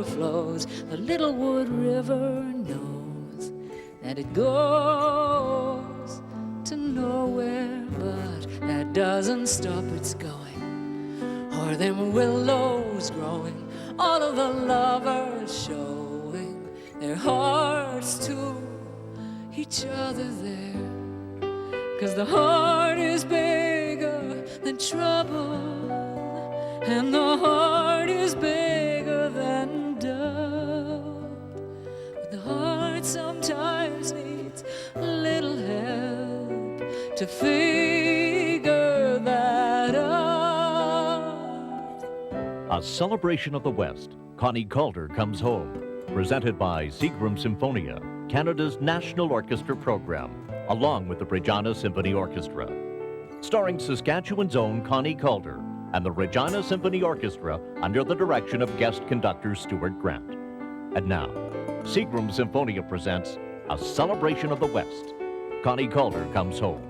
flows. The little wood river knows that it goes to nowhere, but that doesn't stop its going. Or them willows growing, all of the lovers showing their hearts to each other there. 'Cause the heart is bigger than trouble, and the heart is bigger than doubt. But the heart sometimes needs a little help to figure that out. A celebration of the West, Connie Kaldor Comes Home, presented by Seagram Symphonia, Canada's National Orchestra program, along with the Regina Symphony Orchestra. Starring Saskatchewan's own Connie Kaldor and the Regina Symphony Orchestra under the direction of guest conductor Stuart Grant. And now, Seagram Symphonia presents A Celebration of the West, Connie Kaldor Comes Home.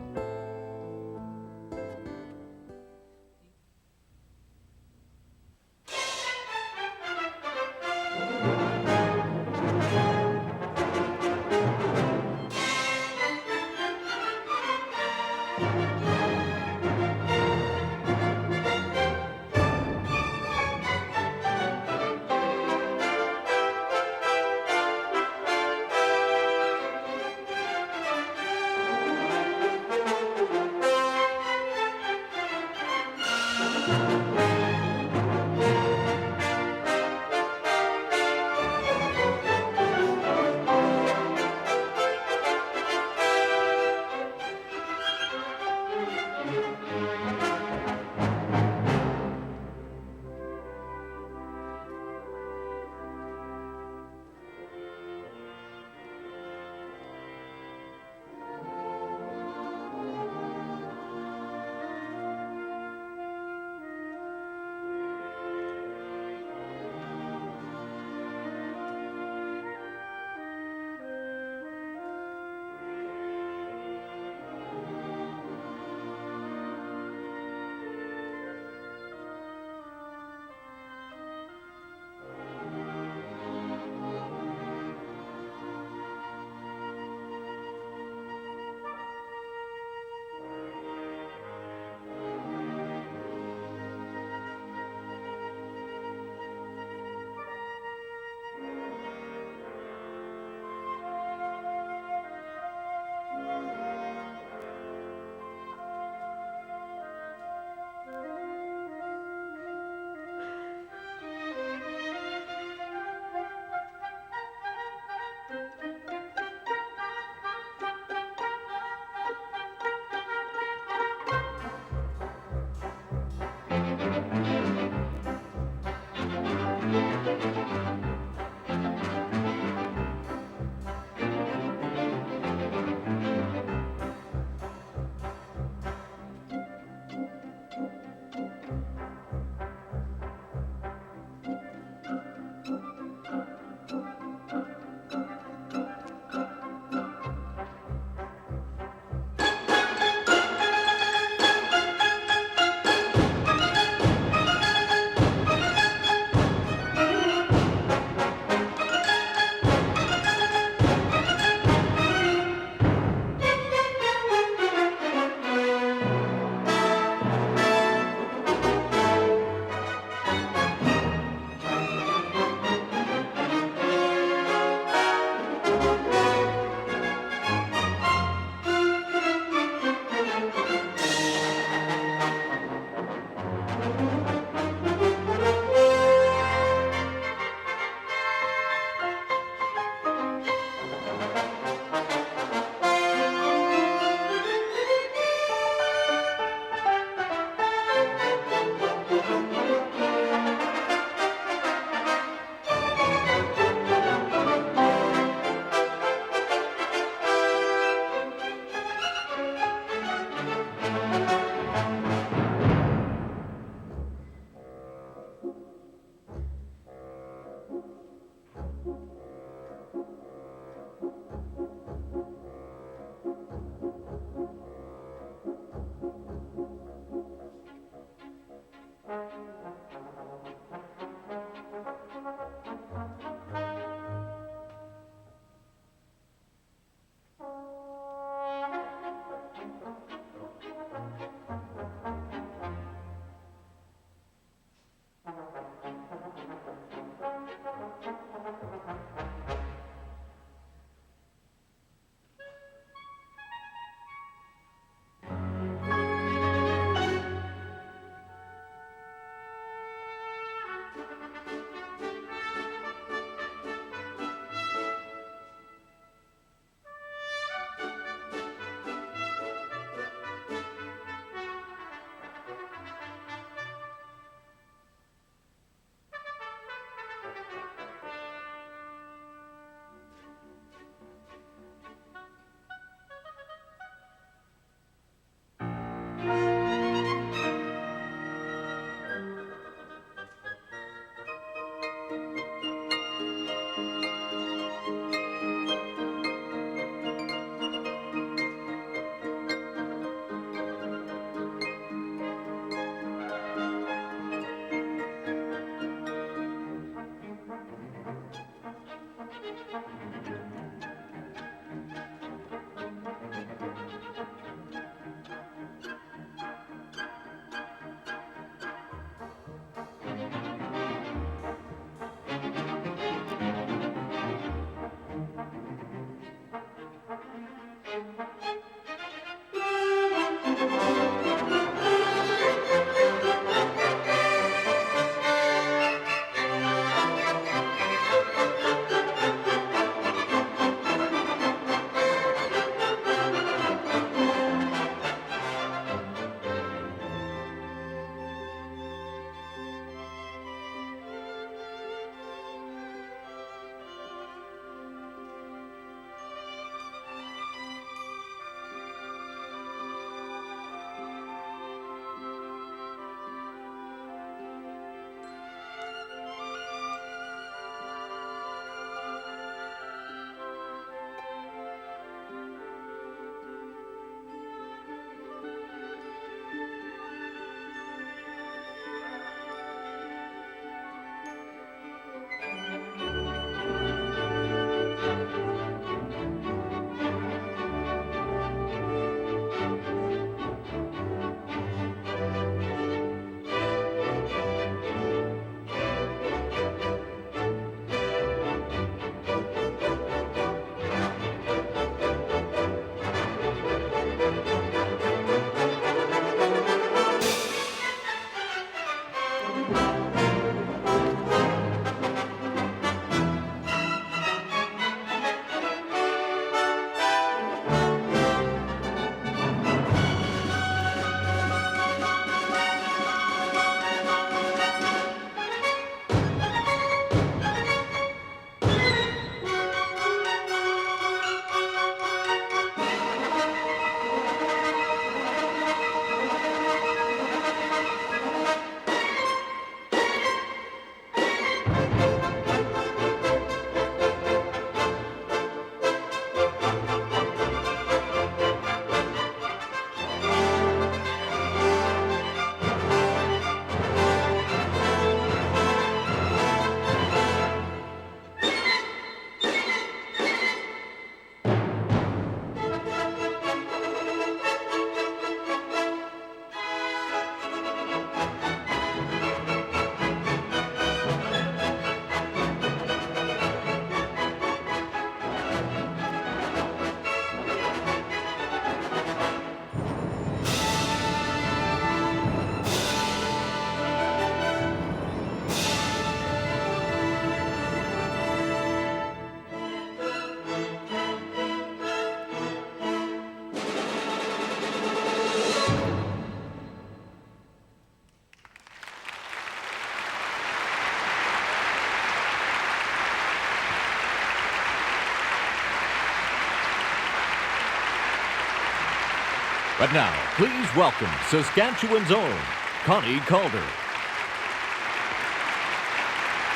But now, please welcome Saskatchewan's own Connie Kaldor.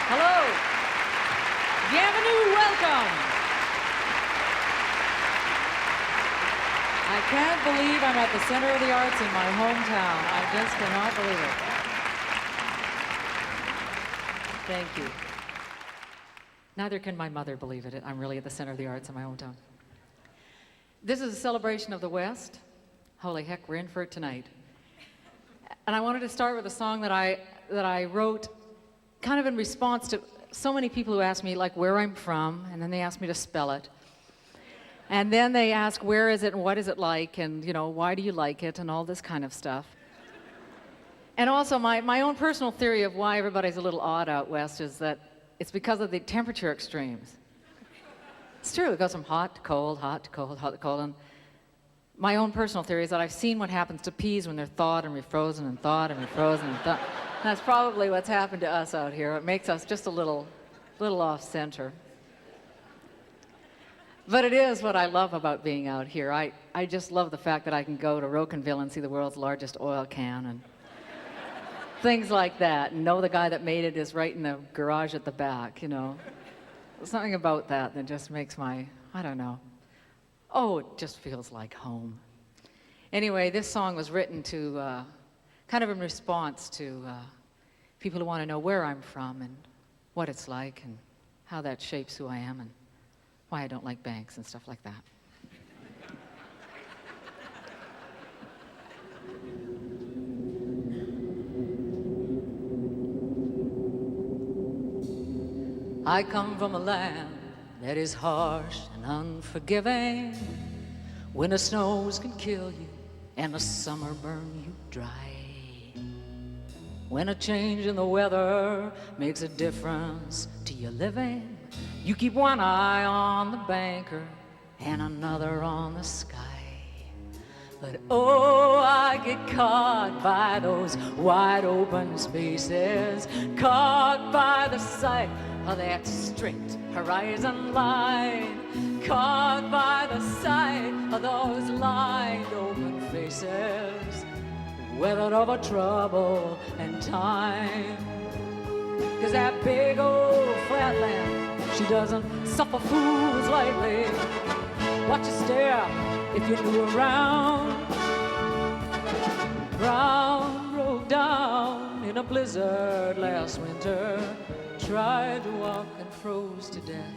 Hello. Bienvenue, welcome. I can't believe I'm at the center of the arts in my hometown. I just cannot believe it. Thank you. Neither can my mother believe it. I'm really at the center of the arts in my hometown. This is a celebration of the West. Holy heck, we're in for it tonight. And I wanted to start with a song that I wrote kind of in response to so many people who ask me like where I'm from, and then they ask me to spell it. And then they ask where is it and what is it like, and you know, why do you like it, and all this kind of stuff. And also my own personal theory of why everybody's a little odd out west is that it's because of the temperature extremes. It's true, it goes from hot to cold, hot to cold, hot to cold. And my own personal theory is that I've seen what happens to peas when they're thawed and refrozen and thawed and refrozen and thawed. That's probably what's happened to us out here. It makes us just a little off center. But it is what I love about being out here. I just love the fact that I can go to Rocanville and see the world's largest oil can and things like that, and know the guy that made it is right in the garage at the back, you know. There's something about that just makes I don't know. Oh, it just feels like home. Anyway, this song was written to kind of in response to people who want to know where I'm from and what it's like and how that shapes who I am and why I don't like banks and stuff like that. I come from a land that is harsh and unforgiving, when the snows can kill you and the summer burn you dry. When a change in the weather makes a difference to your living, you keep one eye on the banker and another on the sky. But oh, I get caught by those wide open spaces, caught by the sight of that straight horizon line, caught by the sight of those lined open faces, weathered over trouble and time. 'Cause that big old flatland, she doesn't suffer fools lightly. Watch your stare if you're new around. Brown broke down in a blizzard last winter, tried to walk and froze to death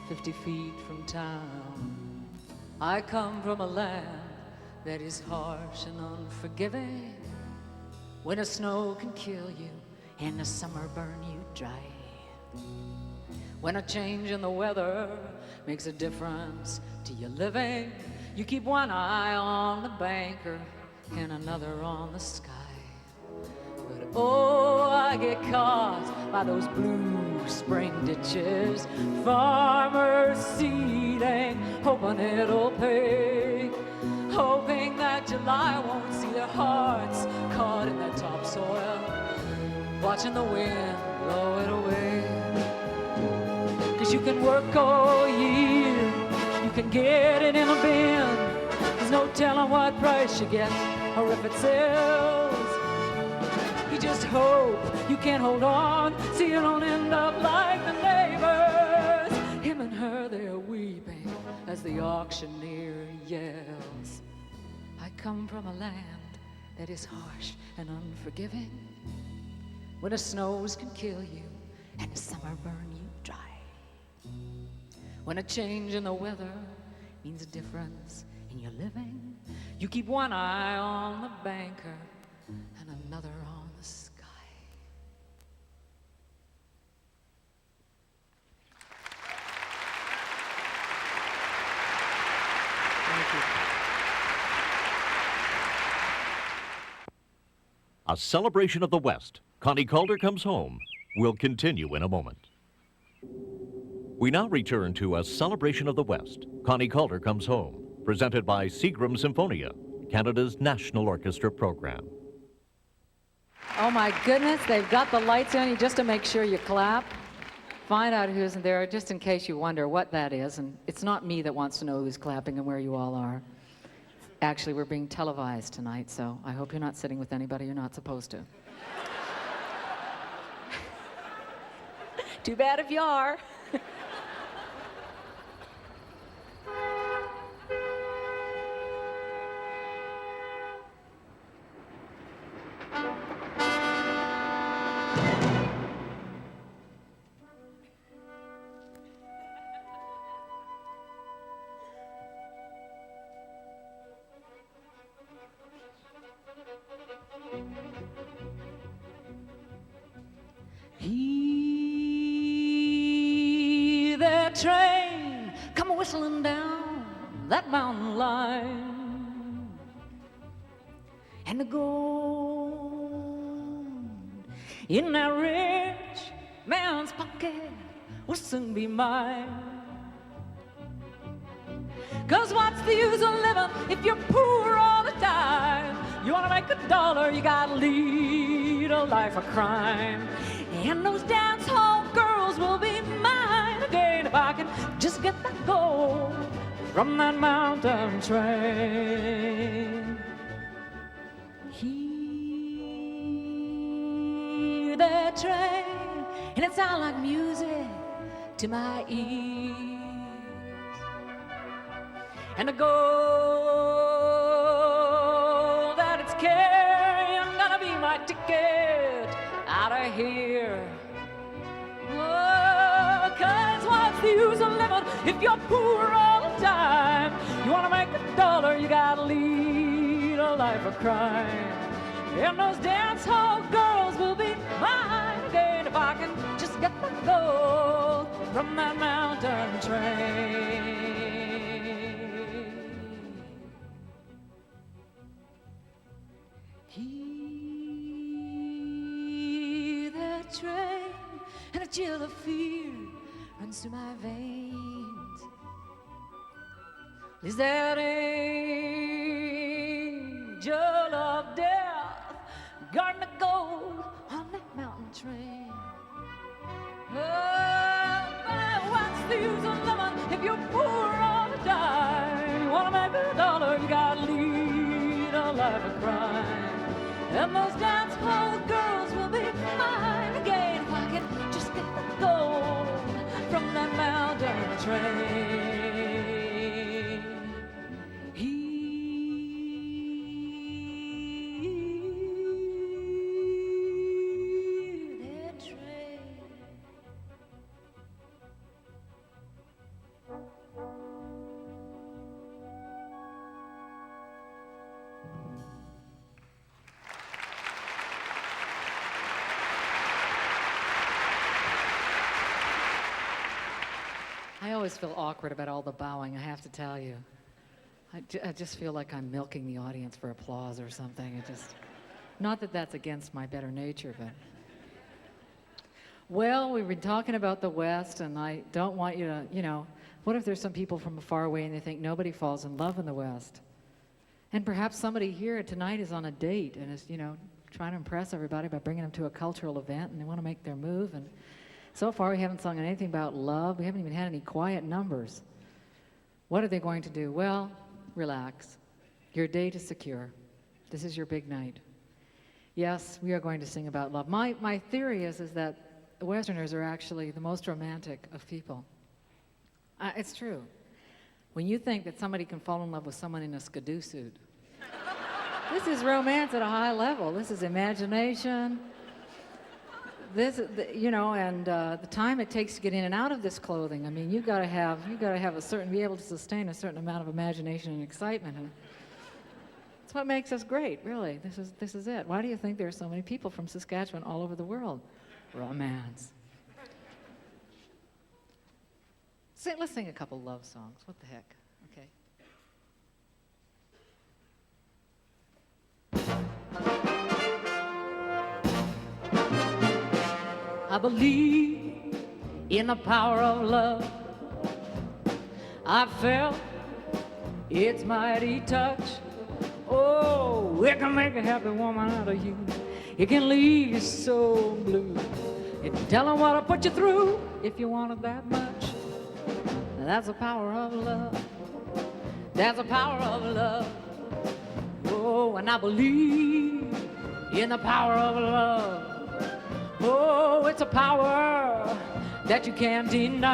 50 feet from town. I come from a land that is harsh and unforgiving, when the snow can kill you and the summer burn you dry. When a change in the weather makes a difference to your living, you keep one eye on the banker and another on the sky. But oh, I get caught by those blue spring ditches, farmers seeding, hoping it'll pay, hoping that July won't see their hearts caught in that topsoil, watching the wind blow it away. 'Cause you can work all year, you can get it in a bin, there's no telling what price you get or if it sells. You just hope you can hold on so you don't end up like the neighbors. Him and her, they're weeping as the auctioneer yells. I come from a land that is harsh and unforgiving, when the snows can kill you and the summer burn you dry. When a change in the weather means a difference in your living, you keep one eye on the banker and another on the sky. Thank you. A celebration of the West. Connie Kaldor Comes Home will continue in a moment. We now return to A Celebration of the West. Connie Kaldor Comes Home, presented by Seagram Symphonia, Canada's National Orchestra program. Oh my goodness, they've got the lights on you just to make sure you clap. Find out who's there, just in case you wonder what that is. And it's not me that wants to know who's clapping and where you all are. Actually, we're being televised tonight, so I hope you're not sitting with anybody you're not supposed to. Too bad if you are. Hear that train come whistling down that mountain line, and the gold in that rich man's pocket will soon be mine. 'Cause what's the use of living if you're poor all the time? You wanna make a dollar, you gotta lead a life of crime. And those dance hall girls will be mine again if I can just get that gold from that mountain train. Hear that train, and it sounds like music to my ears. And the gold that it's carrying gonna be my ticket out of here. Oh, 'cause what's the use of living if you're poor all the time? You wanna make a dollar, you gotta lead a life of crime. And those dance hall girls will be mine again if I can just get the gold from that mountain train. chill of fear runs through my veins. Is that angel of death guarding the gold on that mountain train? Oh, but what's the use of living if you're poor or to die? You wanna make $1, you gotta lead a life of crime. And those dance hall girls will be mine again if I can just get the gold from that mountain train. Hear that train. I always feel awkward about all the bowing, I have to tell you. I just feel like I'm milking the audience for applause or something. Not that that's against my better nature, but. Well, we've been talking about the West, and I don't want you to, what if there's some people from far away and they think nobody falls in love in the West? And perhaps somebody here tonight is on a date and is, trying to impress everybody by bringing them to a cultural event, and they want to make their move. And so far, we haven't sung anything about love. We haven't even had any quiet numbers. What are they going to do? Well, relax. Your date is secure. This is your big night. Yes, we are going to sing about love. My theory is that Westerners are actually the most romantic of people. It's true. When you think that somebody can fall in love with someone in a skidoo suit, this is romance at a high level. This is imagination. This, and the time it takes to get in and out of this clothing. I mean, you got to have be able to sustain a certain amount of imagination and excitement. And it's what makes us great, really. This is it. Why do you think there are so many people from Saskatchewan all over the world? Romance. Let's sing a couple love songs. What the heck? Okay. I believe in the power of love. I felt its mighty touch. Oh, it can make a happy woman out of you. It can leave you so blue. It can tell her what I put you through if you want it that much. That's the power of love. That's the power of love. Oh, and I believe in the power of love. Oh, it's a power that you can't deny.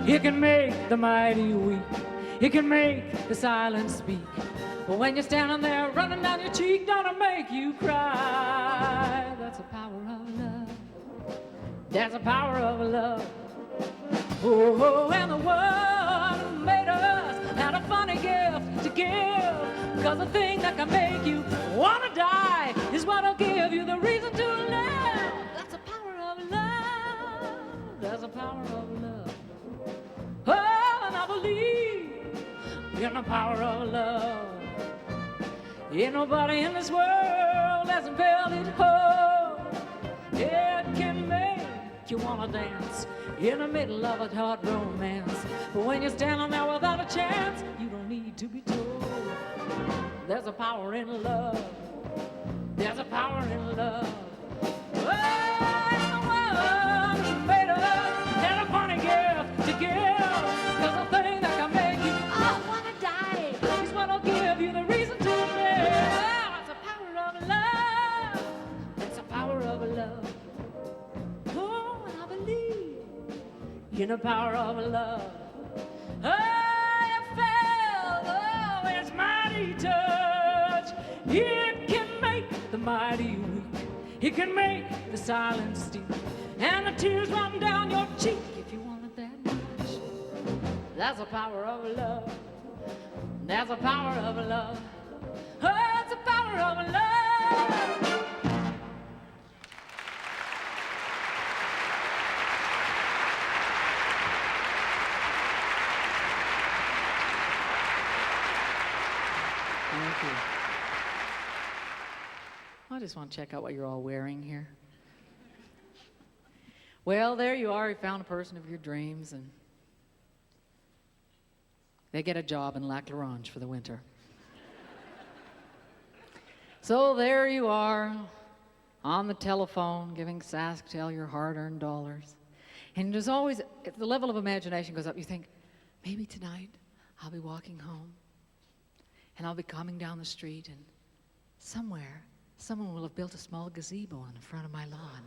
It can make the mighty weak. It can make the silent speak. But when you're standing there running down your cheek, don't it make you cry? That's the power of love. That's the power of love. Oh, and the one who made us had a funny gift to give. 'Cause the thing that can make you wanna die is what'll give you the reason to live. That's the power of love. That's the power of love. Oh, and I believe in the power of love. Ain't nobody in this world hasn't felt it whole. It can make you wanna dance in the middle of a hard romance. But when you're standing there without a chance, you don't need to be told. There's a power in love. There's a power in love. Oh, and the one who made us had a funny gift to give. 'Cause the thing that can make you wanna die is what'll give you the reason to live. Oh, it's the power of love. It's the power of love. Oh, and I believe in the power of love. Oh, you felt its mighty touch. It can make the mighty weak. It can make the silence steep. And the tears run down your cheek if you want it that much. That's the power of love. That's the power of love. Oh, it's the power of love. Thank you. I just want to check out what you're all wearing here. Well, there you are. You found a person of your dreams, and they get a job in Lac La Ronge for the winter. So there you are on the telephone giving Sasktel your hard-earned dollars. And there's always, if the level of imagination goes up, you think, maybe tonight I'll be walking home and I'll be coming down the street and somewhere someone will have built a small gazebo in front of my lawn.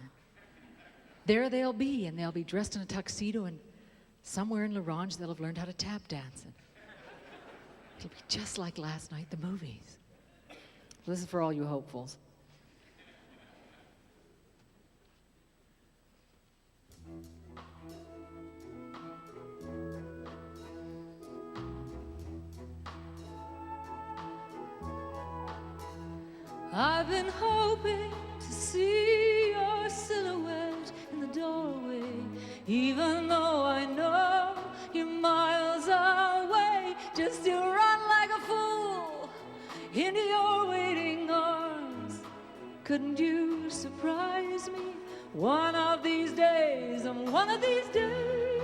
There they'll be, and they'll be dressed in a tuxedo, and somewhere in La Ronge they'll have learned how to tap dance. And it'll be just like last night, the movies. This is for all you hopefuls. I've been hoping to see your silhouette in the doorway, even though I know you're miles away, just to run like a fool into your waiting arms. Couldn't you surprise me one of these days, and one of these days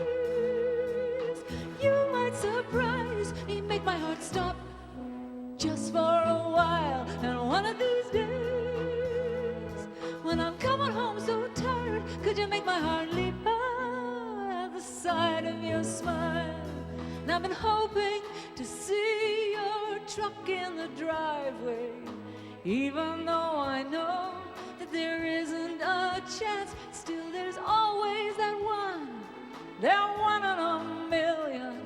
you might surprise me, make my heart stop just for a while. And one of these days, when I'm coming home so tired, could you make my heart leap at the sight of your smile? And I've been hoping to see your truck in the driveway, even though I know that there isn't a chance. Still there's always that one in a million.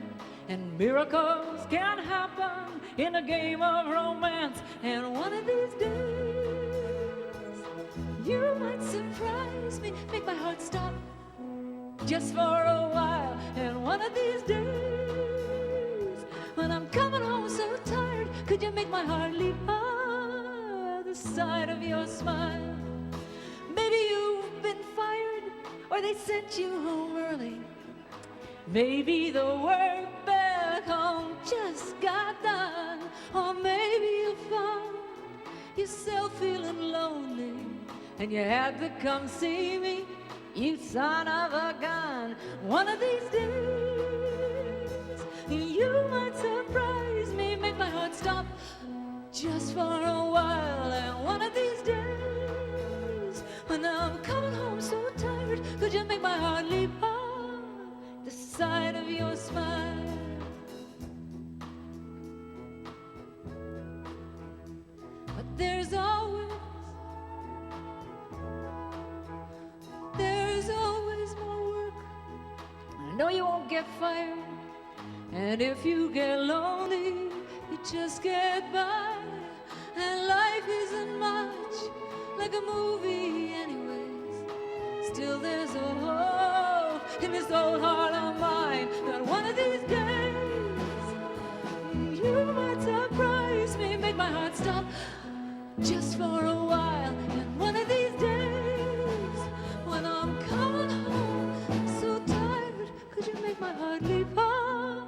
And miracles can happen in a game of romance. And one of these days, you might surprise me, make my heart stop just for a while. And one of these days, when I'm coming home so tired, could you make my heart leap at the sight of your smile? Maybe you've been fired, or they sent you home early. Maybe the work back home just got done, or maybe you found yourself feeling lonely and you had to come see me, you son of a gun. One of these days, you might surprise me, make my heart stop just for a while. And one of these days, when I'm coming home so tired, could you make my heart leap high the sight of your smile? But there's always more work. I know you won't get fired, and if you get lonely, you just get by. And life isn't much like a movie anyways. Still there's a hope in this old heart of mine that one of these days you might surprise me, make my heart stop just for a while. And one of these days, when I'm coming home so tired, could you make my heart leap high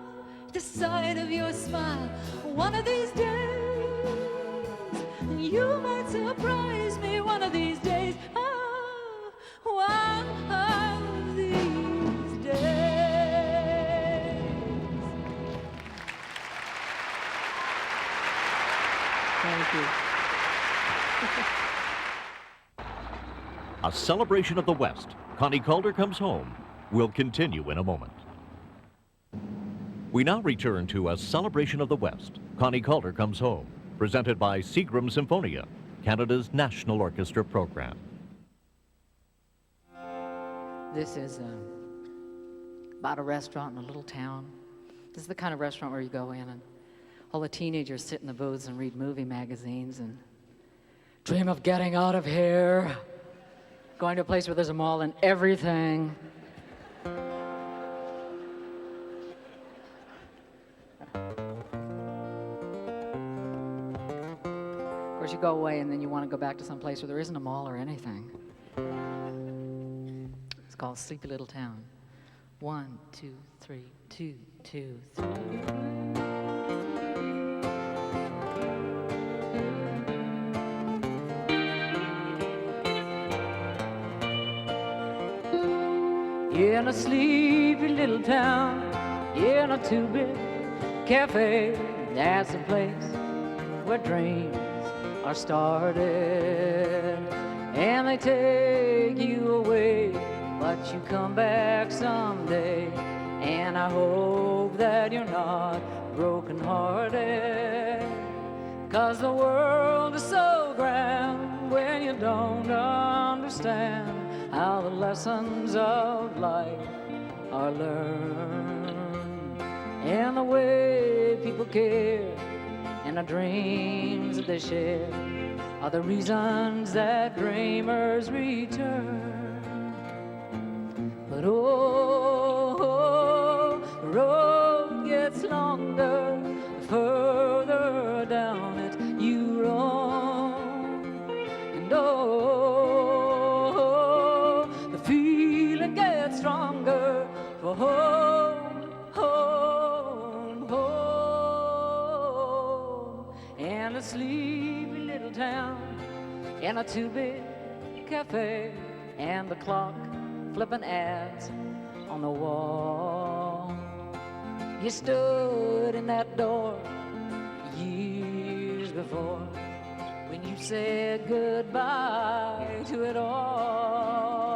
the sight of your smile? One of these days, you might surprise me. One of these days, oh, one of these days. Thank you. A celebration of the West. Connie Kaldor Comes Home will continue in a moment. We now return to A Celebration of the West. Connie Kaldor Comes Home, presented by Seagram Symphonia, Canada's National Orchestra program. This is about a restaurant in a little town. This is the kind of restaurant where you go in and all the teenagers sit in the booths and read movie magazines and dream of getting out of here, going to a place where there's a mall and everything. Of course, you go away and then you want to go back to some place where there isn't a mall or anything. It's called Sleepy Little Town. 1, 2, 3, 2, 2, 3. in a sleepy little town, in a two-bit cafe. That's a place where dreams are started, and they take you away, but you come back someday. And I hope that you're not broken-hearted, 'cause the world is so grand when you don't understand how the lessons of life are learned, and the way people care and the dreams that they share are the reasons that dreamers return. But oh, the road gets longer the further down it you roam, and oh, the feeling gets stronger for home, home, home. And a sleepy little town, and a two-bit cafe, and the clock flipping ads on the wall. You stood in that door years before, when you said goodbye to it all.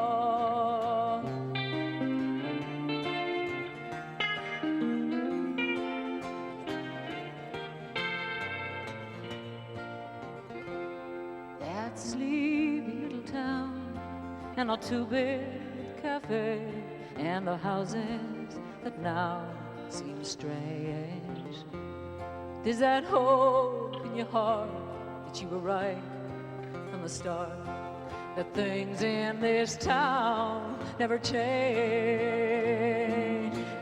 That sleepy little town, and a two-bit cafe, and the houses that now seem strange. There's that hope in your heart that you were right from the start, that things in this town never change.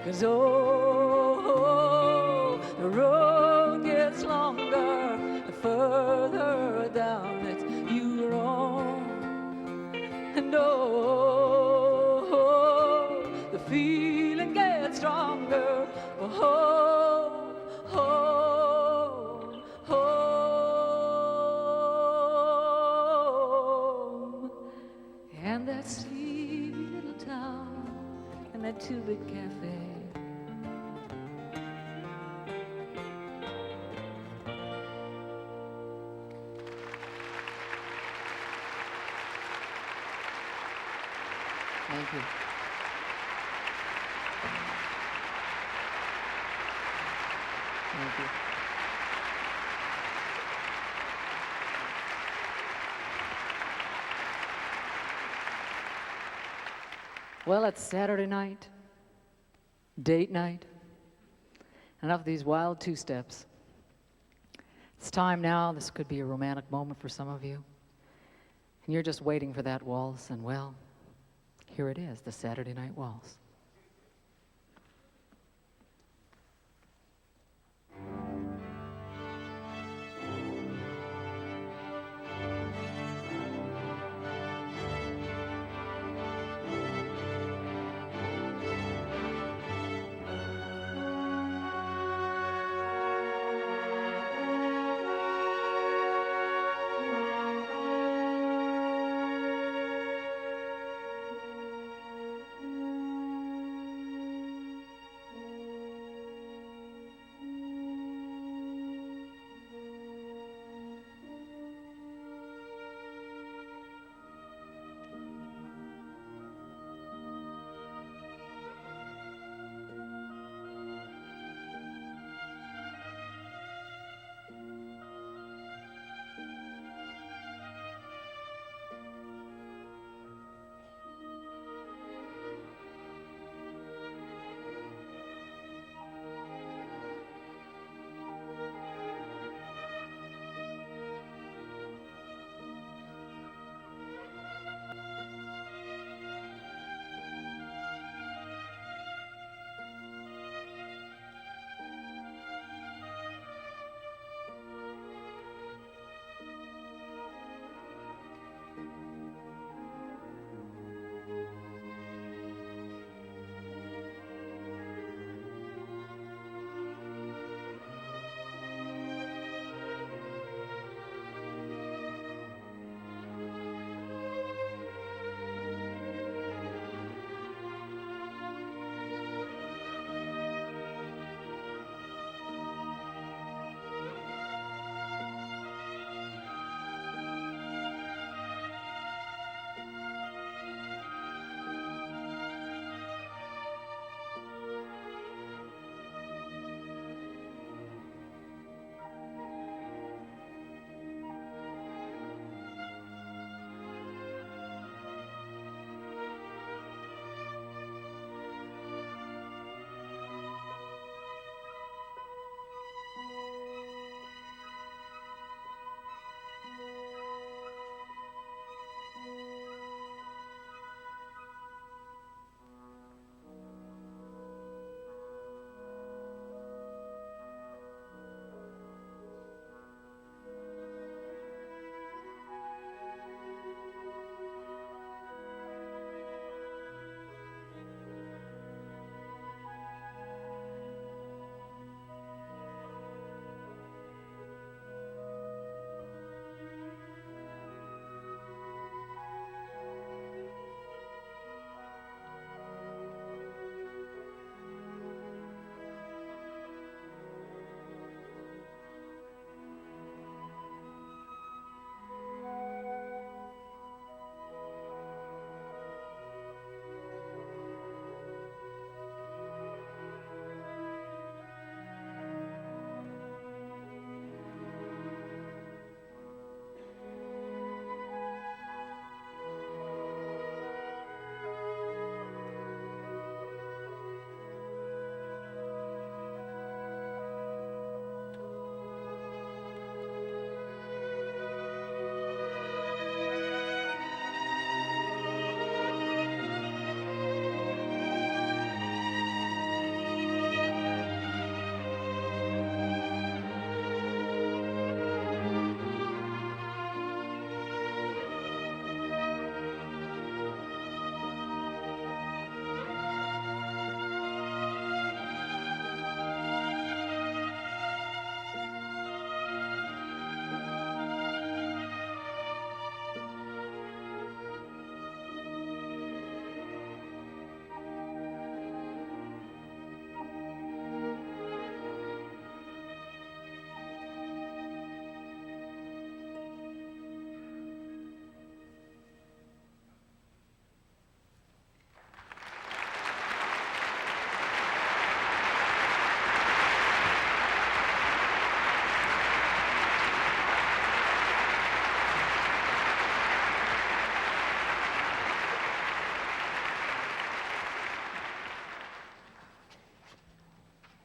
'Cause oh, the road gets longer the further down it you roam, and oh, the feeling gets stronger for home, home, home. And that sleepy little town, and that two-bit cafe. Thank you. Thank you. Well, it's Saturday night, date night. Enough of these wild two-steps. It's time now. This could be a romantic moment for some of you. And you're just waiting for that waltz, and well, here it is, the Saturday Night Waltz.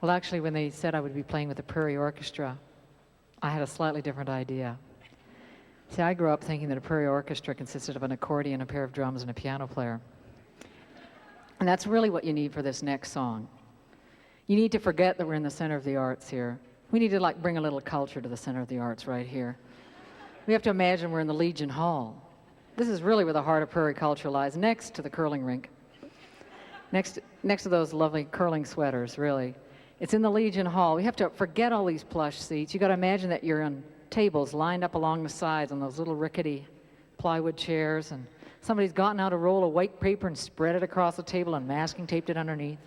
Well, actually, when they said I would be playing with the Prairie Orchestra, I had a slightly different idea. See, I grew up thinking that a Prairie Orchestra consisted of an accordion, a pair of drums, and a piano player. And that's really what you need for this next song. You need to forget that we're in the center of the arts here. We need to like bring a little culture to the center of the arts right here. We have to imagine we're in the Legion Hall. This is really where the heart of Prairie culture lies, next to the curling rink. Next to those lovely curling sweaters, really. It's in the Legion Hall. We have to forget all these plush seats. You got to imagine that you're on tables lined up along the sides on those little rickety plywood chairs, and somebody's gotten out a roll of white paper and spread it across the table and masking taped it underneath.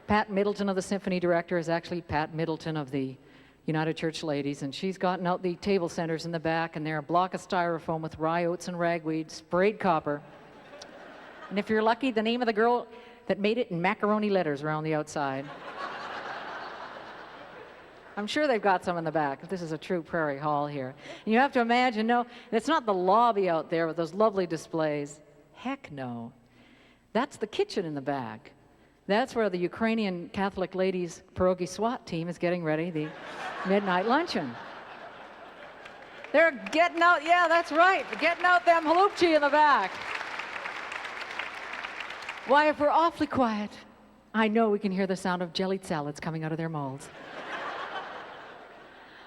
Pat Middleton of the symphony director is actually Pat Middleton of the United Church Ladies, and she's gotten out the table centers in the back, and they're a block of styrofoam with rye oats and ragweed, sprayed copper. And if you're lucky, the name of the girl that made it in macaroni letters around the outside. I'm sure they've got some in the back, if this is a true Prairie Hall here. And you have to imagine, no, it's not the lobby out there with those lovely displays. Heck no. That's the kitchen in the back. That's where the Ukrainian Catholic Ladies Pierogi SWAT team is getting ready the midnight luncheon. They're getting out, yeah, that's right, getting out them halupchi in the back. Why, if we're awfully quiet, I know we can hear the sound of jellied salads coming out of their molds.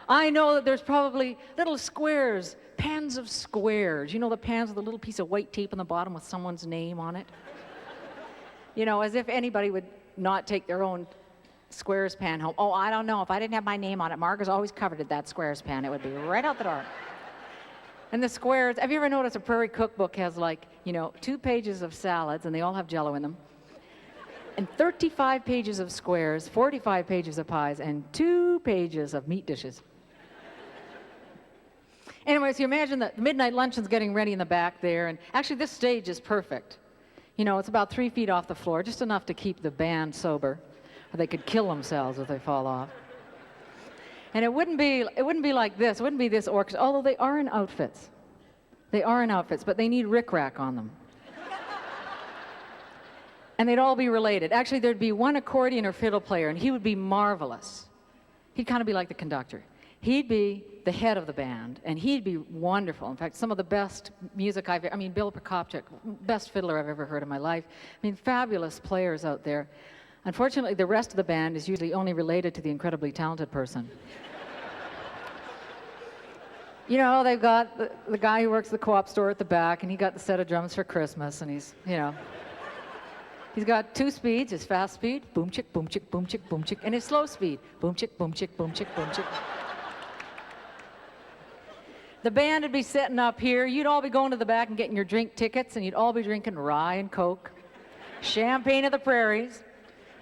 I know that there's probably little squares, pans of squares. You know the pans with a little piece of white tape on the bottom with someone's name on it? You know, as if anybody would not take their own squares pan home. Oh, I don't know. If I didn't have my name on it, Margaret's always covered that squares pan. It would be right out the door. And the squares, have you ever noticed a Prairie cookbook has like, 2 pages of salads, and they all have Jell-O in them, and 35 pages of squares, 45 pages of pies, and 2 pages of meat dishes. Anyway, so you imagine that the midnight luncheon's getting ready in the back there, and actually this stage is perfect. It's about 3 feet off the floor, just enough to keep the band sober, or they could kill themselves if they fall off. And it wouldn't be like this. It wouldn't be this orchestra, although they are in outfits. They are in outfits, but they need rickrack on them. And they'd all be related. Actually, there'd be one accordion or fiddle player, and he would be marvelous. He'd kind of be like the conductor. He'd be the head of the band, and he'd be wonderful. In fact, some of the best music Bill Prokopchuk, best fiddler I've ever heard in my life. Fabulous players out there. Unfortunately, the rest of the band is usually only related to the incredibly talented person. They've got the guy who works the co-op store at the back, and he got the set of drums for Christmas, and he's got 2 speeds, his fast speed, boom chick, boom chick, boom chick, boom chick, and his slow speed, boom chick, boom chick, boom chick, boom chick. The band would be setting up here. You'd all be going to the back and getting your drink tickets, and you'd all be drinking rye and Coke, champagne of the prairies.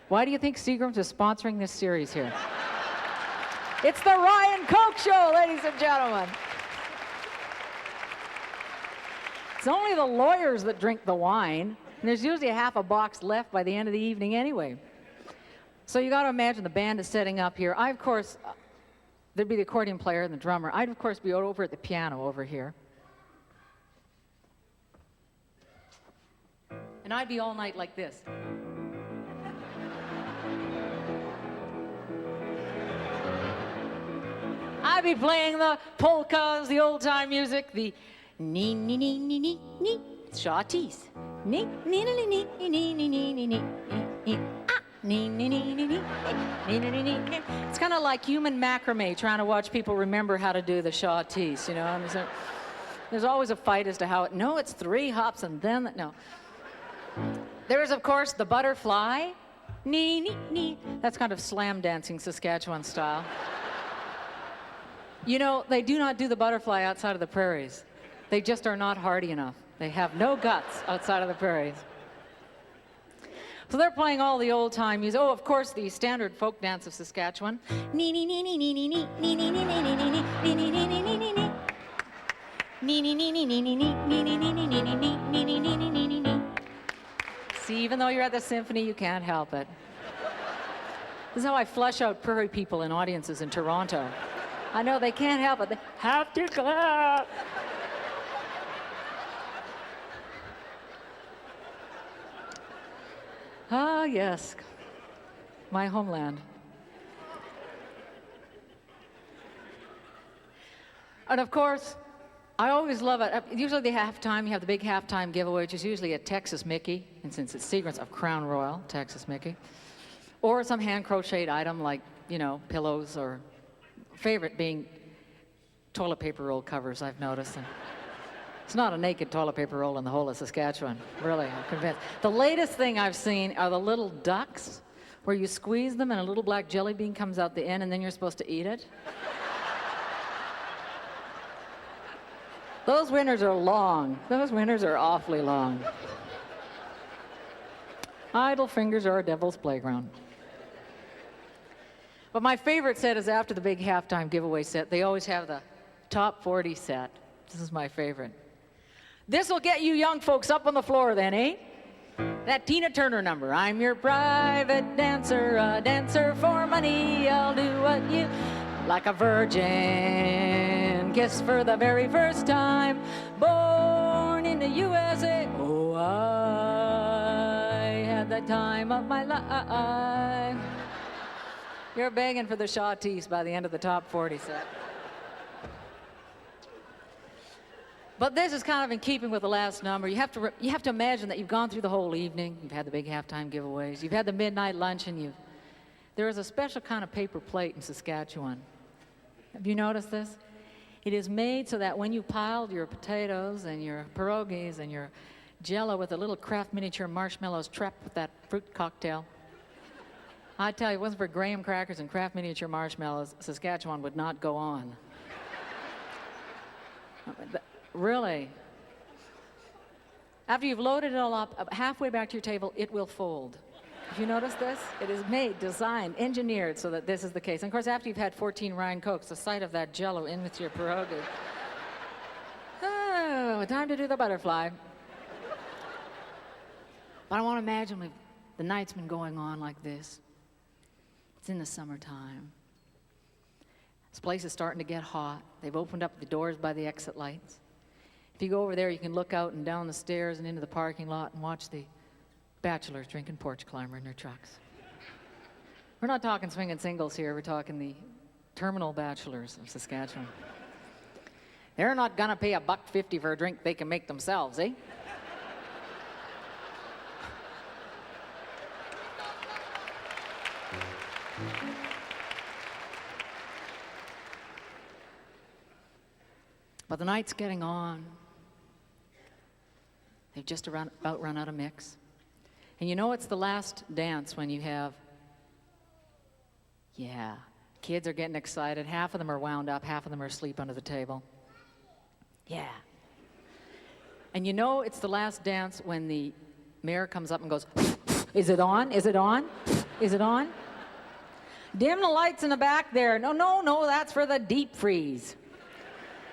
Why do you think Seagram's is sponsoring this series here? It's the Rye and Coke Show, ladies and gentlemen. It's only the lawyers that drink the wine, and there's usually half a box left by the end of the evening anyway. So you got to imagine the band is setting up here. I, of course, there'd be the accordion player and the drummer. I'd, of course, be over at the piano over here. And I'd be all night like this. I'd be playing the polkas, the old-time music, the nee-nee-nee-nee-nee-nee, shawtees. Nee-nee-nee-nee-nee-nee-nee-nee, ah, nee-nee-nee-nee-nee-nee-nee-nee. It's kind of like human macrame, trying to watch people remember how to do the shawtees, There's always a fight as to how it's 3 hops and then, no. There's, of course, the butterfly. Nee-nee-nee. That's kind of slam dancing Saskatchewan style. They do not do the butterfly outside of the prairies. They just are not hardy enough. They have no guts outside of the prairies. So they're playing all the old-time music. Oh, of course, the standard folk dance of Saskatchewan. See, even though you're at the symphony, you can't help it. This is how I flush out prairie people in audiences in Toronto. I know they can't help it. They have to clap. Ah, yes. my homeland. And of course, I always love it. Usually the halftime, you have the big halftime giveaway, which is usually a Texas Mickey, and since it's Seagram's, of Crown Royal, Texas Mickey. Or some hand-crocheted item like, you know, pillows, or favorite being toilet paper roll covers, I've noticed. And it's not a naked toilet paper roll in the whole of Saskatchewan, really, I'm convinced. The latest thing I've seen are the little ducks where you squeeze them and a little black jelly bean comes out the end and then you're supposed to eat it. Those winters are long. Those winters are awfully long. Idle fingers are a devil's playground. But my favorite set is after the big halftime giveaway set. They always have the top 40 set. This is my favorite. This will get you young folks up on the floor then, eh? That Tina Turner number. I'm your private dancer, a dancer for money. I'll do what you like, a virgin kiss for the very first time. Born in the USA. Oh, I had the time of my life. You're begging for the Shawtees by the end of the top 40 set. But this is kind of in keeping with the last number. You have to imagine that you've gone through the whole evening. You've had the big halftime giveaways. You've had the midnight lunch, and there is a special kind of paper plate in Saskatchewan. Have you noticed this? It is made so that when you piled your potatoes and your pierogies and your Jell-O with a little Kraft miniature marshmallows trapped with that fruit cocktail, I tell you, if it wasn't for graham crackers and Kraft miniature marshmallows, Saskatchewan would not go on. Really. After you've loaded it all up, halfway back to your table, it will fold. Have you noticed this? It is made, designed, engineered so that this is the case. And of course, after you've had 14 Ryan Cokes, the sight of that Jell-O in with your pierogi. Oh, time to do the butterfly. But I want to imagine the night's been going on like this. It's in the summertime. This place is starting to get hot. They've opened up the doors by the exit lights. If you go over there, you can look out and down the stairs and into the parking lot and watch the bachelors drinking porch climber in their trucks. We're not talking swinging singles here. We're talking the terminal bachelors of Saskatchewan. They're not gonna pay $1.50 for a drink they can make themselves, eh? But the night's getting on. They've just about run out of mix. And you know it's the last dance when you have, kids are getting excited. Half of them are wound up, half of them are asleep under the table. Yeah. And you know it's the last dance when the mayor comes up and goes, is it on? Is it on? Is it on? Dim the lights in the back there. No, that's for the deep freeze.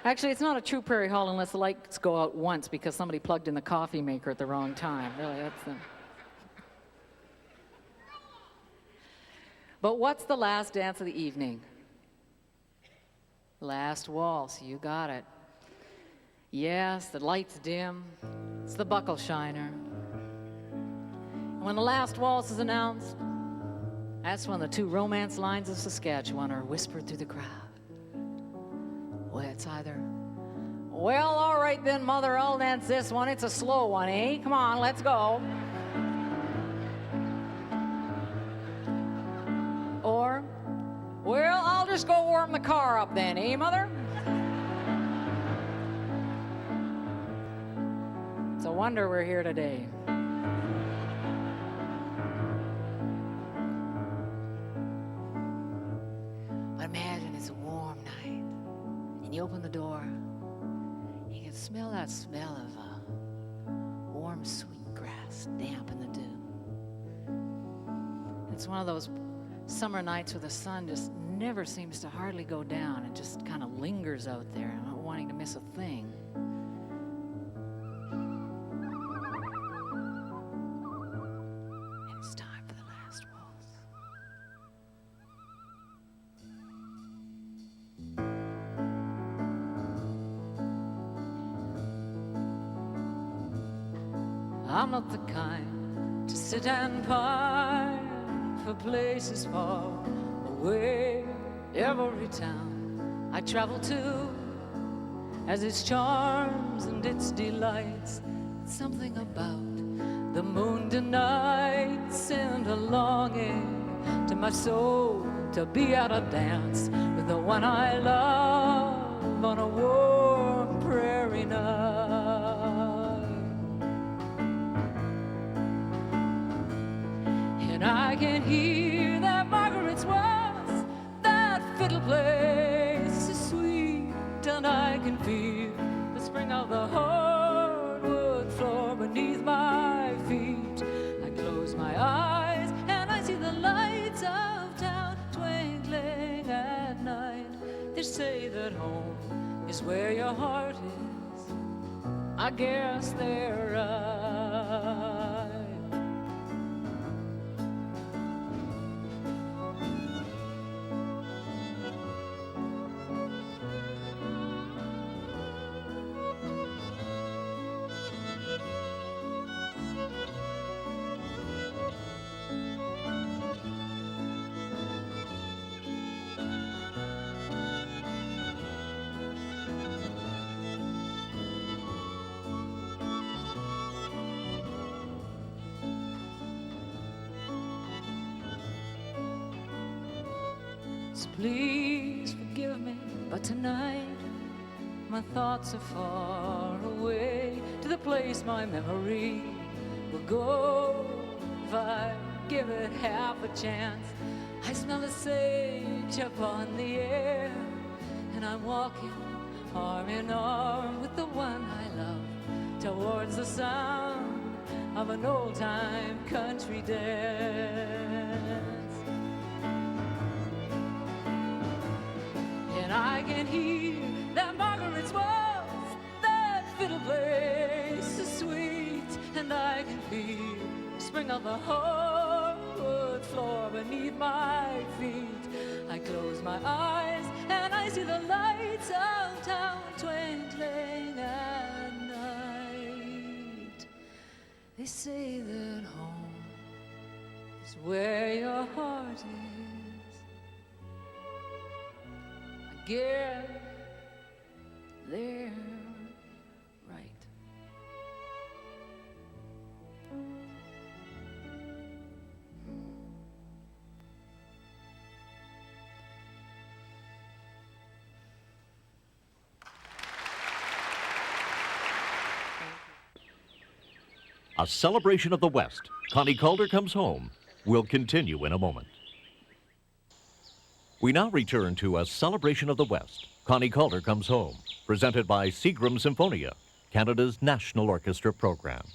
Actually, it's not a true Prairie Hall unless the lights go out once because somebody plugged in the coffee maker at the wrong time. Really, that's the... But what's the last dance of the evening? Last waltz, you got it. Yes, the lights dim. It's the buckle shiner. And when the last waltz is announced, that's when the two romance lines of Saskatchewan are whispered through the crowd. Well, it's either, well, all right then, mother, I'll dance this one. It's a slow one, eh? Come on, let's go. Or, well, I'll just go warm the car up then, eh, mother? It's a wonder we're here today. But imagine it's a warm night. And you open the door, you can smell that smell of warm, sweet grass, damp in the dew. It's one of those summer nights where the sun just never seems to hardly go down. It just kind of lingers out there, not wanting to miss a thing. And it's time for the last waltz. I'm not the kind to sit and pine for places far away. Every town I travel to has its charms and its delights. Something about the moon tonight send a longing to my soul to be at a dance with the one I love on a warm prairie night. And I can hear that Margaret's waltz, that fiddle plays so sweet, and I can feel the spring of the hardwood floor beneath my feet. I close my eyes and I see the lights of town twinkling at night. They say that home is where your heart is. I guess they're right. So please forgive me, but tonight my thoughts are far away to the place my memory will go if I give it half a chance. I smell the sage upon the air, and I'm walking arm in arm with the one I love towards the sound of an old-time country dance. And I can hear that Margaret's waltz, that fiddle plays so sweet, and I can feel the spring of the hardwood floor beneath my feet. I close my eyes and I see the lights of town twinkling at night. They say that home is where your heart is. Yeah, they're right. A celebration of the West. Connie Kaldor Comes Home will continue in a moment. We now return to A Celebration of the West. Connie Kaldor Comes Home, presented by Seagram Symphonia, Canada's National Orchestra program.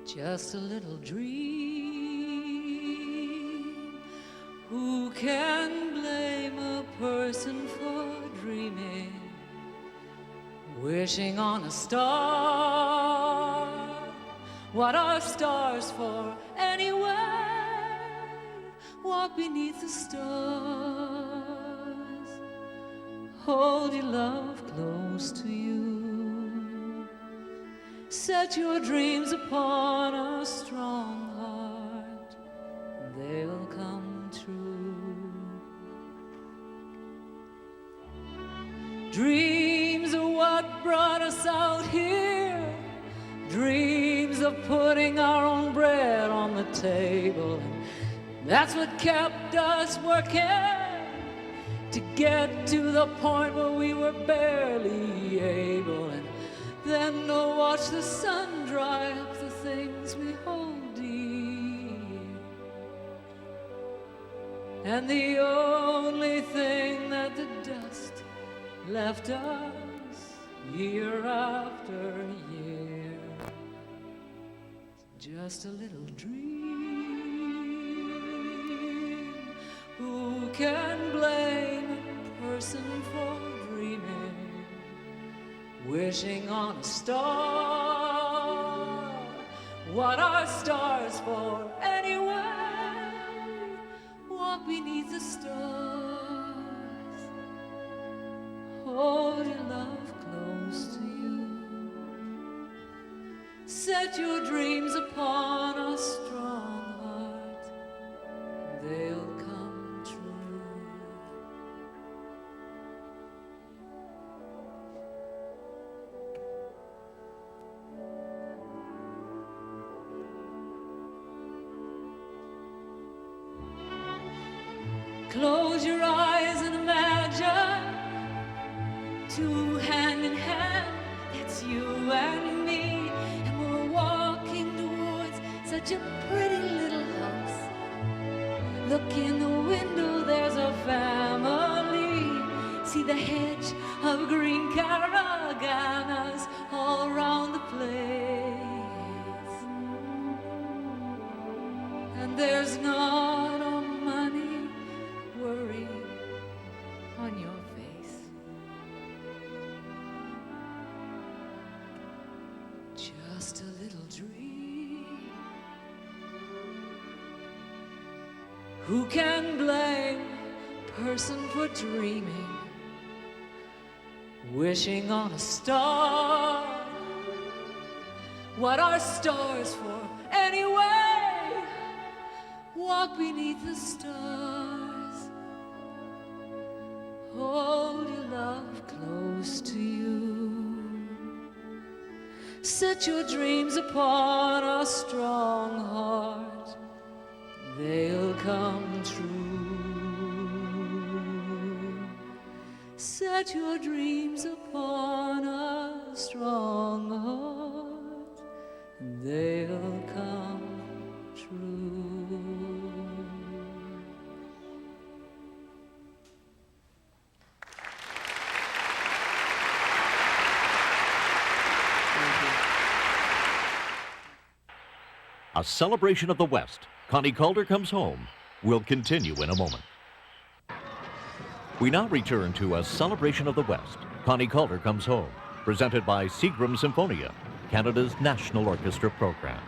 just a little dream. Who can blame a person for dreaming, wishing on a star? What are stars for anyway? Walk beneath the stars, hold your love close to you, set your dreams upon a strong heart, they'll come true. Dreams are what brought us out here, dreams of putting our own bread on the table, and that's what kept us working to get to the point where we were barely able, and then to watch the sun dry up the things we hold dear. And the only thing that the dust left us year after year, just a little dream. Who can blame a person for dreaming, wishing on a star? What are stars for anyway? Walk beneath the stars, hold your love close to you, set your dreams upon a strong heart, they'll come true. Close your eyes and imagine, two hand in hand, it's you and me, and we're walking towards such a pretty little house. Look in the window, there's a family. See the hedge of green caraganas all around the place. And there's not a money worry on your face. Just a little dream. Who can blame a person for dreaming, wishing on a star? What are stars for anyway? Walk beneath the stars, hold your love close to you, set your dreams upon a strong heart, they'll come true. Set your dreams upon a strong heart, they'll come true. A celebration of the West. Connie Kaldor Comes Home will continue in a moment. We now return to A Celebration of the West. Connie Kaldor Comes Home, presented by Seagram Symphonia, Canada's National Orchestra program.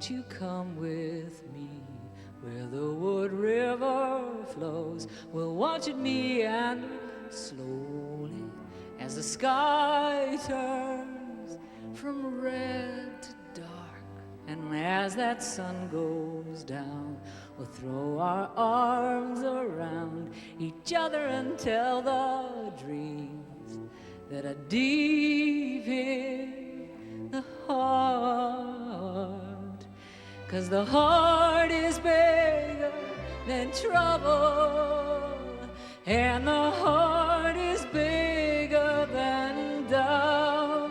won't you come with me where the Wood River flows? We'll watch it meander slowly as the sky turns from red to dark. And as that sun goes down, we'll throw our arms around each other and tell the dreams that are deep in the heart. 'Cause the heart is bigger than trouble, and the heart is bigger than doubt.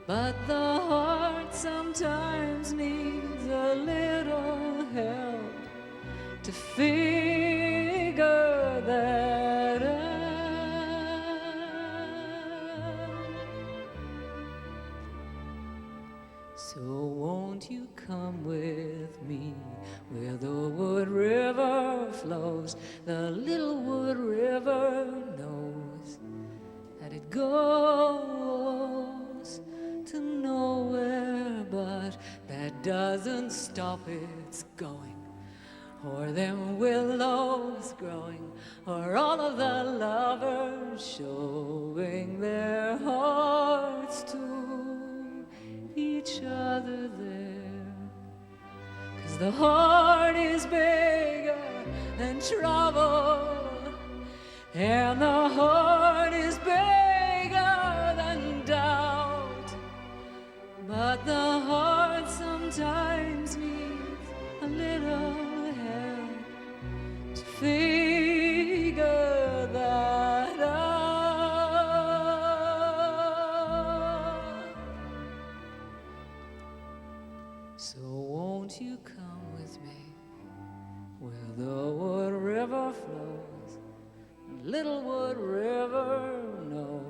But the heart sometimes needs a little help to figure that out. So won't you come with me where the Wood River flows? The little Wood River knows that it goes to nowhere, but that doesn't stop its going, or them willows growing, or all of the lovers showing their hearts to each other there. 'Cause the heart is bigger than trouble, and the heart is bigger than doubt. But the heart sometimes needs a little help to figure that out. So won't you come with me where the Wood River flows? Little Wood River knows.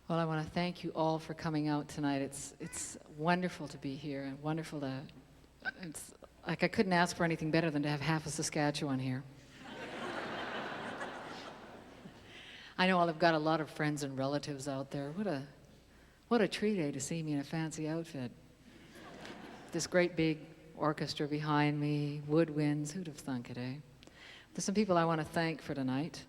Well, I want to thank you all for coming out tonight. It's wonderful to be here, and wonderful to, it's like I couldn't ask for anything better than to have half of Saskatchewan here. I know I've got a lot of friends and relatives out there. What a treat, to see me in a fancy outfit. This great big orchestra behind me, woodwinds, who'd have thunk it, eh? There's some people I want to thank for tonight.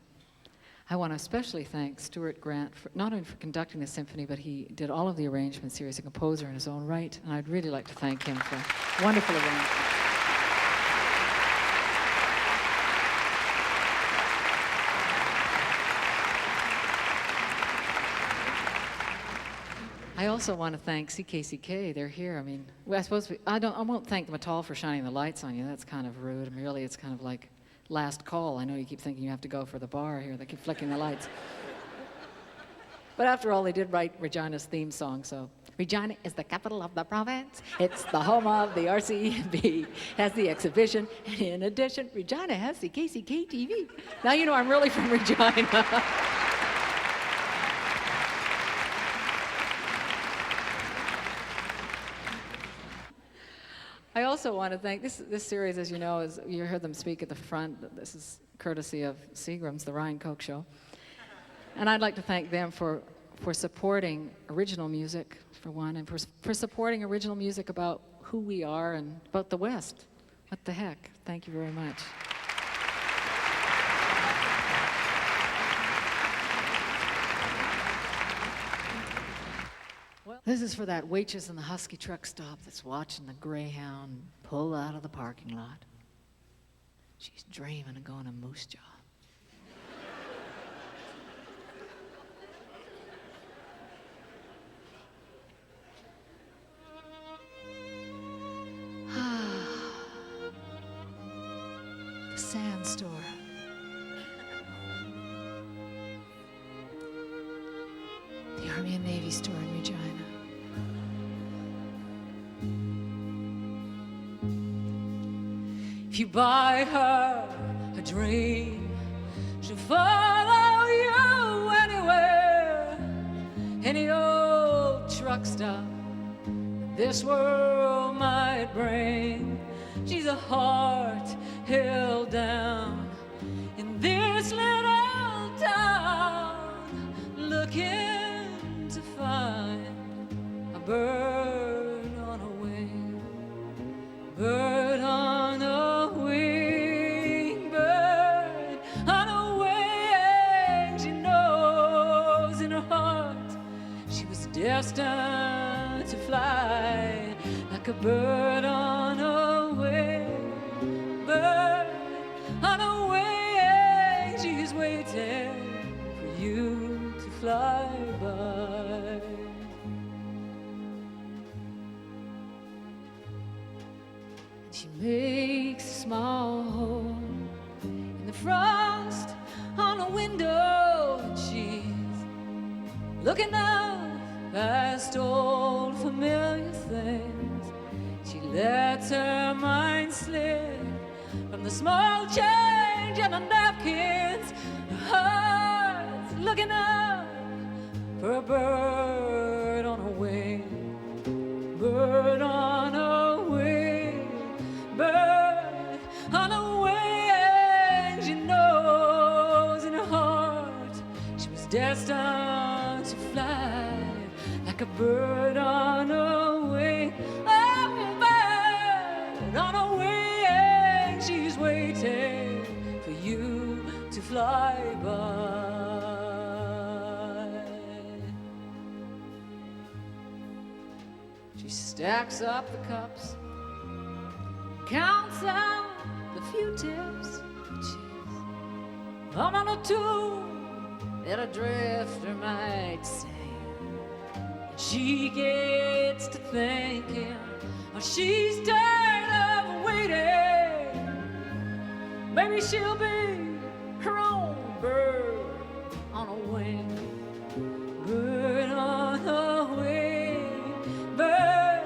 I want to especially thank Stuart Grant, for, not only for conducting the symphony, but he did all of the arrangements here. He's a composer in his own right, and I'd really like to thank him for wonderful arrangements. I also want to thank CKCK. They're here. I mean, I suppose I won't thank them at all for shining the lights on you. That's kind of rude. I mean, really, it's kind of like last call. I know you keep thinking you have to go for the bar here. They keep flicking the lights. But after all, they did write Regina's theme song, so. Regina is the capital of the province. It's the home of the RCMP. Has the exhibition. And in addition, Regina has the KCK TV. Now you know I'm really from Regina. I also want to thank, this series, as you know, is, you heard them speak at the front. This is courtesy of Seagram's, the Ryan Koch Show. And I'd like to thank them for supporting original music, for one, and for supporting original music about who we are and about the West. What the heck? Thank you very much. This is for that waitress in the Husky truck stop that's watching the Greyhound pull out of the parking lot. She's dreaming of going to Moose Jaw. The sand store. The Army and Navy store in Regina. If you buy her a dream, she'll follow you anywhere. Any old truck stop this world might bring. She's a heart held down in this little town, looking to find a bird on a wing, bird on a wing, bird on a wing. She knows in her heart she was destined to fly like a bird on a wing, bird on a wing. She's waiting for you to fly by. She makes a small hole in the frost on a window, and she's looking out past old familiar things. She lets her mind slip from the small change and the napkins. Her heart's looking up for a bird on a wing, bird on a wing, bird on a wing. She knows in her heart she was destined to fly like a bird on a wing, oh, bird on a wing. She's waiting for you to fly by. She stacks up the cups, counts out the few tips. She's on a tune that a drifter might sing. She gets to thinking, oh, she's tired of waiting. Maybe she'll be her own bird on a wing, bird on a wing, bird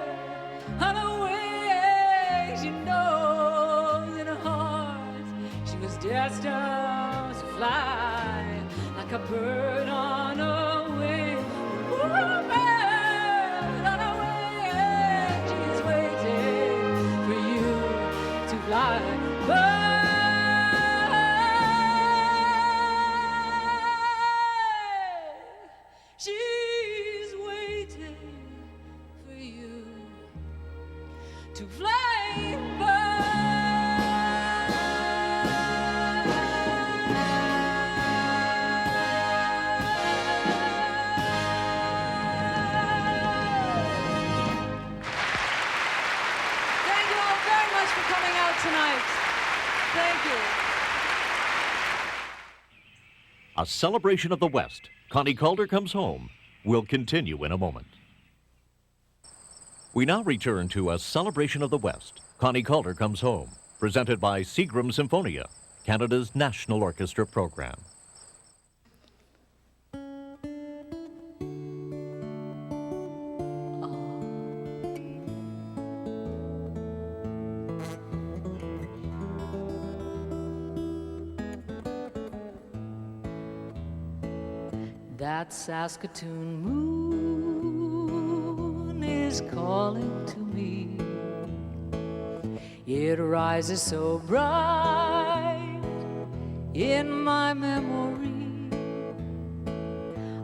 on a wing. She knows in her heart she was destined to fly like a bird on a wing. Ooh, bird on a wing. She's waiting for you to fly. She's waiting for you to fly by. Thank you all very much for coming out tonight. Thank you. A celebration of the West. Connie Kaldor Comes Home will continue in a moment. We now return to A Celebration of the West. Connie Kaldor Comes Home, presented by Seagram Symphonia, Canada's National Orchestra program. That Saskatoon moon is calling to me. It rises so bright in my memory.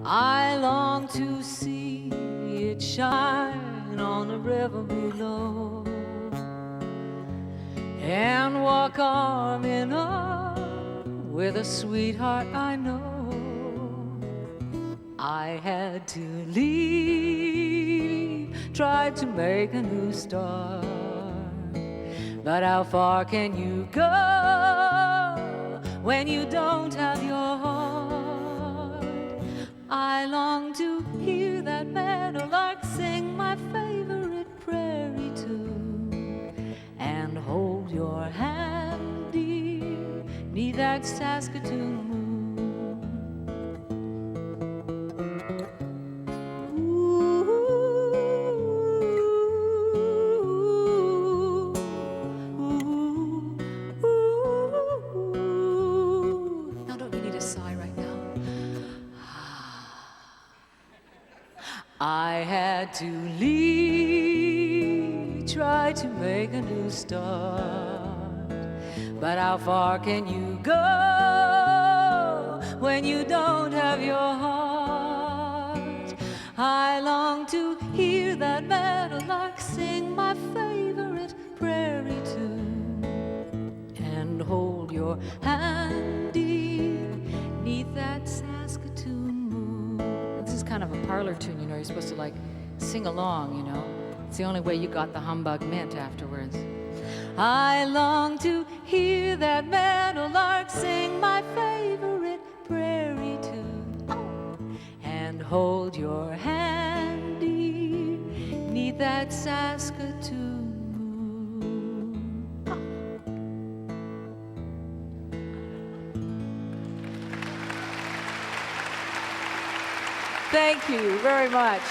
I long to see it shine on the river below and walk arm in arm with a sweetheart I know. I had to leave, tried to make a new start. But how far can you go when you don't have your heart? I long to hear that meadowlark sing my favorite prairie tune and hold your hand, dear, that Saskatoon moon. Now, don't you need a sigh right now? I had to leave, try to make a new start. But how far can you go when you don't have your heart? I long to hear that meadowlark sing my favorite prairie tune, and hold your handy 'neath that Saskatoon moon. This is kind of a parlor tune, you know. You're supposed to like sing along, you know. It's the only way you got the humbug mint afterwards. I long to hear that meadowlark sing my favorite prairie tune, and hold your handy 'neath that Saskatoon moon. Thank you very much.